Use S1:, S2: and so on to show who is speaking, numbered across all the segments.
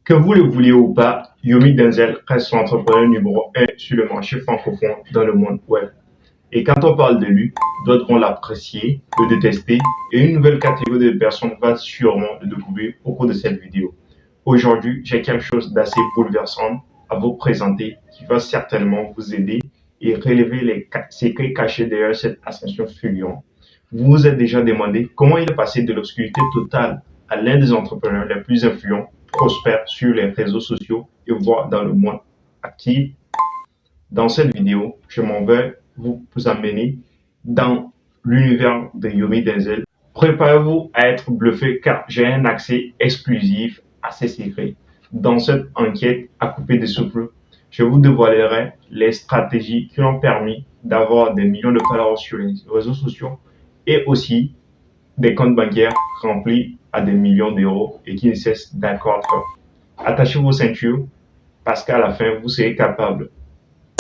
S1: Que vous le vouliez ou pas, Yomi Denzel reste l'entrepreneur numéro un sur le marché francophone dans le monde web. Et quand on parle de lui, d'autres vont l'apprécier, le détester, et une nouvelle catégorie de personnes va sûrement le découvrir au cours de cette vidéo. Aujourd'hui, j'ai quelque chose d'assez bouleversant à vous présenter qui va certainement vous aider et relever les secrets cachés derrière cette ascension fulgurante. Vous vous êtes déjà demandé comment il est passé de l'obscurité totale à l'un des entrepreneurs les plus influents, prospères sur les réseaux sociaux et voire dans le monde actif. Dans cette vidéo, je m'en vais vous amener dans l'univers de Yomi Denzel. Préparez-vous à être bluffé car j'ai un accès exclusif à ces secrets. Dans cette enquête à couper de souffle, je vous dévoilerai les stratégies qui ont permis d'avoir des millions de followers sur les réseaux sociaux et aussi des comptes bancaires remplis à des millions d'euros et qui ne cessent d'accroître. Attachez vos ceintures parce qu'à la fin, vous serez capable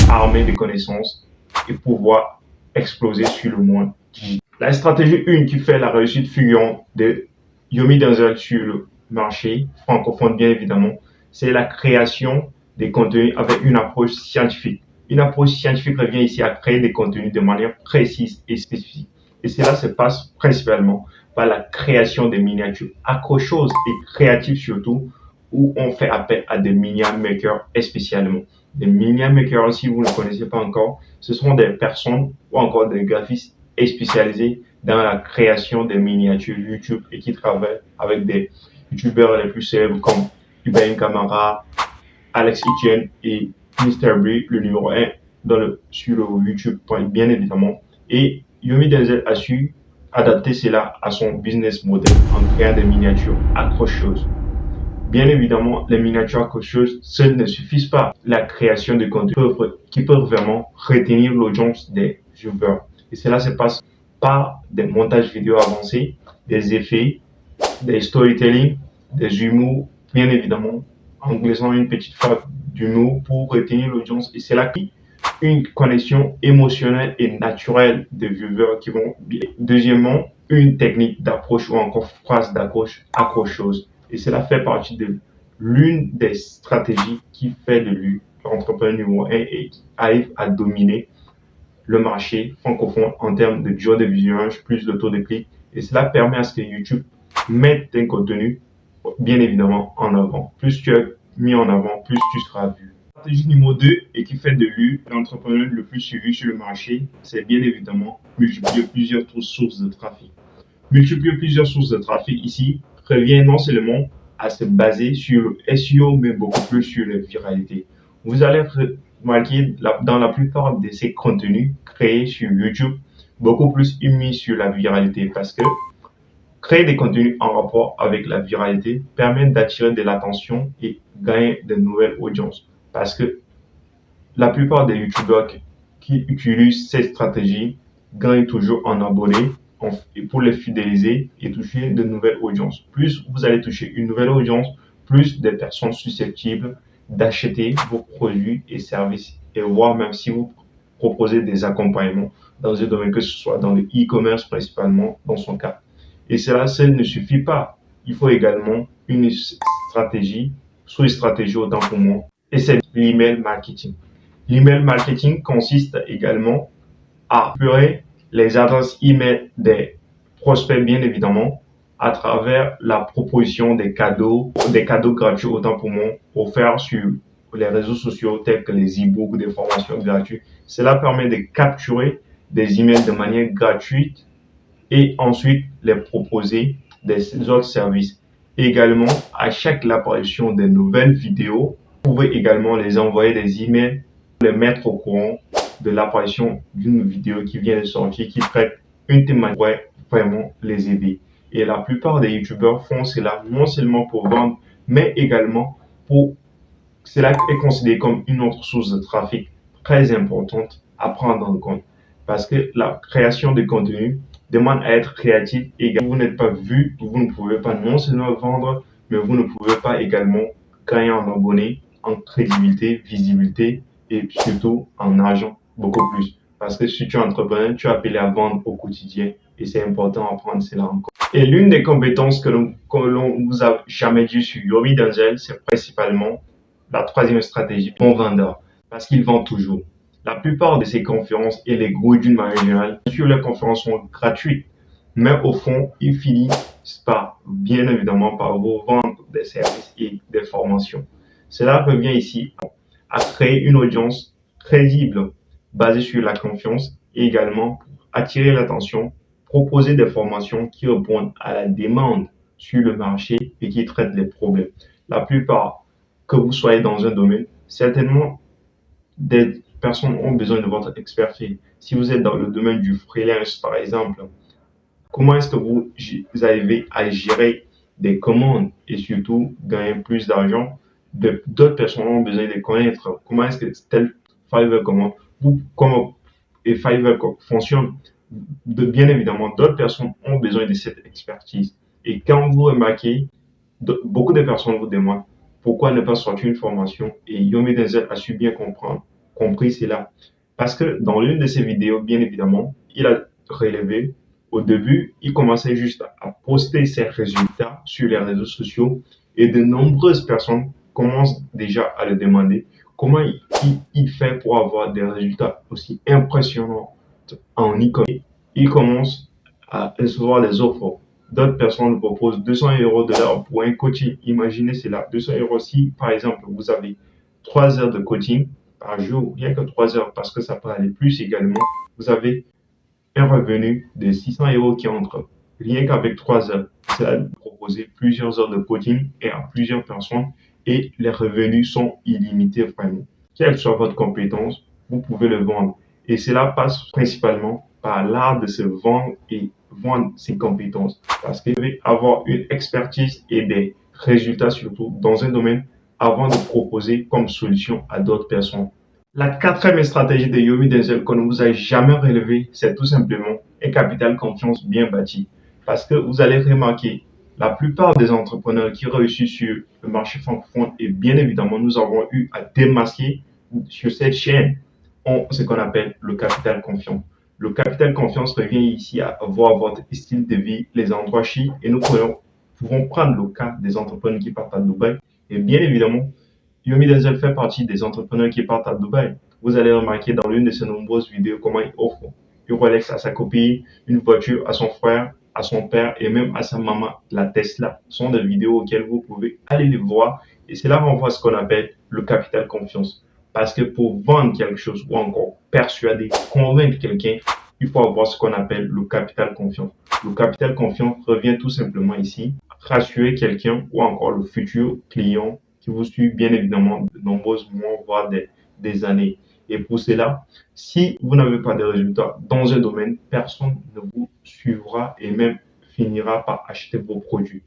S1: armé de connaissances et pouvoir exploser sur le monde digital. La stratégie 1 qui fait la réussite fulgurante de Yomi Denzel sur le marché francophone, bien évidemment, c'est la création des contenus avec une approche scientifique. Une approche scientifique revient ici à créer des contenus de manière précise et spécifique. Et cela se passe principalement par la création des miniatures accrocheuses et créatives surtout, où on fait appel à des media makers spécialement. Des media makers, si vous ne le connaissez pas encore, ce sont des personnes ou encore des graphistes spécialisés dans la création des miniatures YouTube et qui travaillent avec des YouTubeurs les plus célèbres comme Ibrahim Kamara, Alex Etienne et MrBree, le numéro 1 sur le YouTube, bien évidemment. Et Yomi Denzel a su adapter cela à son business model en créant des miniatures accrocheuses. Bien évidemment, les miniatures accrocheuses seules ne suffisent pas. La création de contenu qui peuvent vraiment retenir l'audience des viewers. Et cela se passe par des montages vidéo avancés, des effets, des storytelling, des humours, bien évidemment, en glissant une petite phase d'humour pour retenir l'audience. Et c'est là une connexion émotionnelle et naturelle des viewers qui vont bien. Deuxièmement, une technique d'approche ou encore phrase d'accroche accrocheuse. Et cela fait partie de l'une des stratégies qui fait de lui l'entrepreneur numéro 1 et qui arrive à dominer le marché francophone en termes de durée de visionnage plus le taux de clic. Et cela permet à ce que YouTube mette un contenu, bien évidemment, en avant. Plus tu es mis en avant, plus tu seras vu. Stratégie numéro 2 et qui fait de lui l'entrepreneur le plus suivi sur le marché, c'est bien évidemment multiplier plusieurs sources de trafic. Multiplier plusieurs sources de trafic ici revient non seulement à se baser sur le SEO, mais beaucoup plus sur la viralité. Vous allez remarquer dans la plupart de ces contenus créés sur YouTube, beaucoup plus mis sur la viralité parce que créer des contenus en rapport avec la viralité permet d'attirer de l'attention et gagner de nouvelles audiences. Parce que la plupart des YouTubeurs qui utilisent cette stratégie gagnent toujours en abonnés pour les fidéliser et toucher de nouvelles audiences. Plus vous allez toucher une nouvelle audience, plus des personnes susceptibles d'acheter vos produits et services et voire même si vous proposez des accompagnements dans un domaine, que ce soit dans le e-commerce principalement dans son cas. Et cela seul ne suffit pas. Il faut également une stratégie, sous-stratégie autant pour moi, et c'est l'email marketing. L'email marketing consiste également à récupérer les adresses email des prospects, bien évidemment, à travers la proposition des cadeaux gratuits, autant pour moi, offerts sur les réseaux sociaux tels que les e-books ou des formations gratuites. Cela permet de capturer des emails de manière gratuite et ensuite les proposer des autres services. Également, à chaque apparition de nouvelles vidéos, vous pouvez également les envoyer des emails pour les mettre au courant de l'apparition d'une vidéo qui vient de sortir, qui traite une thématique qui pourrait vraiment les aider. Et la plupart des youtubeurs font cela non seulement pour vendre, mais également pour... Cela est considéré comme une autre source de trafic très importante à prendre en compte. Parce que la création de contenu demande à être créatif et si vous n'êtes pas vu, vous ne pouvez pas non seulement vendre, mais vous ne pouvez pas également gagner en abonnés, en crédibilité, visibilité et surtout en argent beaucoup plus. Parce que si tu es entrepreneur, tu es appelé à vendre au quotidien Et c'est important à prendre cela encore. Et l'une des compétences que l'on vous a jamais dit sur Yomi Denzel, c'est principalement la troisième stratégie, bon vendeur, parce qu'il vend toujours. La plupart de ces conférences et les gros d'une manière générale, sur les conférences sont gratuites, mais au fond, ils finissent par, bien évidemment, par vous vendre des services et des formations. Cela revient ici à créer une audience crédible basée sur la confiance et également attirer l'attention, proposer des formations qui répondent à la demande sur le marché et qui traitent les problèmes. La plupart, que vous soyez dans un domaine, certainement des personnes ont besoin de votre expertise. Si vous êtes dans le domaine du freelance, par exemple, comment est-ce que vous arrivez à gérer des commandes et surtout gagner plus d'argent? D'autres personnes ont besoin de connaître comment est-ce que tel Fiverr comment et Fiverr fonctionne. Bien évidemment, d'autres personnes ont besoin de cette expertise. Et quand vous remarquez, beaucoup de personnes vous demandent pourquoi ne pas sortir une formation et Yomi Denzel a su bien compris cela. Parce que dans l'une de ses vidéos, bien évidemment, il a relevé au début, il commençait juste à poster ses résultats sur les réseaux sociaux et de nombreuses personnes commencent déjà à le demander comment il fait pour avoir des résultats aussi impressionnants en e-commerce. Il commence à recevoir des offres. D'autres personnes lui proposent 200 euros de l'heure pour un coaching. Imaginez cela, 200 euros si, par exemple, vous avez 3 heures de coaching par jour, rien que 3 heures, parce que ça peut aller plus également, vous avez un revenu de 600 euros qui entre. Rien qu'avec 3 heures, ça va proposer plusieurs heures de coaching et à plusieurs personnes et les revenus sont illimités vraiment. Quelle que soit votre compétence, vous pouvez le vendre. Et cela passe principalement par l'art de se vendre et vendre ses compétences. Parce que vous devez avoir une expertise et des résultats surtout dans un domaine avant de proposer comme solution à d'autres personnes. La quatrième stratégie de Yomi Denzel qu'on ne vous a jamais relevée, c'est tout simplement un capital confiance bien bâti. Parce que vous allez remarquer, la plupart des entrepreneurs qui réussissent sur le marché francophone, et bien évidemment, nous avons eu à démasquer sur cette chaîne, ont ce qu'on appelle le capital confiance. Le capital confiance revient ici à voir votre style de vie, les endroits chics, et nous pouvons prendre le cas des entrepreneurs qui partent à Dubaï. Et bien évidemment, Yomi Denzel fait partie des entrepreneurs qui partent à Dubaï. Vous allez remarquer dans l'une de ses nombreuses vidéos comment il offre une Rolex à sa copine, une voiture à son frère, à son père et même à sa maman, la Tesla. Ce sont des vidéos auxquelles vous pouvez aller les voir et c'est là qu'on voit ce qu'on appelle le capital confiance. Parce que pour vendre quelque chose ou encore persuader, convaincre quelqu'un, il faut avoir ce qu'on appelle le capital confiance. Le capital confiance revient tout simplement ici, rassurer quelqu'un ou encore le futur client qui vous suit bien évidemment de nombreux mois, voire des années. Et pour cela, si vous n'avez pas de résultats dans un domaine, personne ne vous suivra et même finira par acheter vos produits.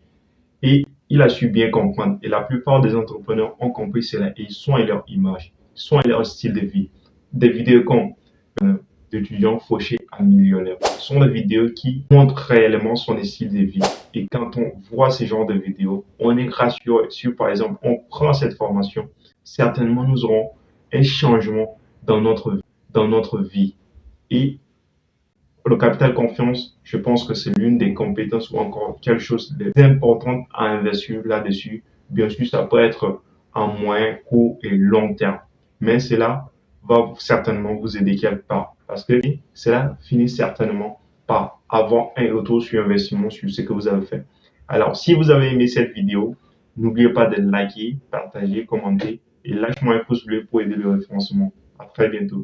S1: Et il a su bien comprendre. Et la plupart des entrepreneurs ont compris cela et ils soignent leur image, ils soignent leur style de vie. Des vidéos comme d'étudiants fauchés à millionnaires. Ce sont des vidéos qui montrent réellement son style de vie. Et quand on voit ce genre de vidéos, on est rassuré sur, par exemple, on prend cette formation, certainement nous aurons un changement dans notre vie. Et le capital confiance, je pense que c'est l'une des compétences ou encore quelque chose d'important à investir là-dessus. Bien sûr, ça peut être en moyen, court et long terme. Mais cela va certainement vous aider quelque part. Parce que cela finit certainement par avoir un retour sur investissement sur ce que vous avez fait. Alors, si vous avez aimé cette vidéo, n'oubliez pas de liker, partager, commenter et lâchez-moi un pouce bleu pour aider le référencement. À très bientôt.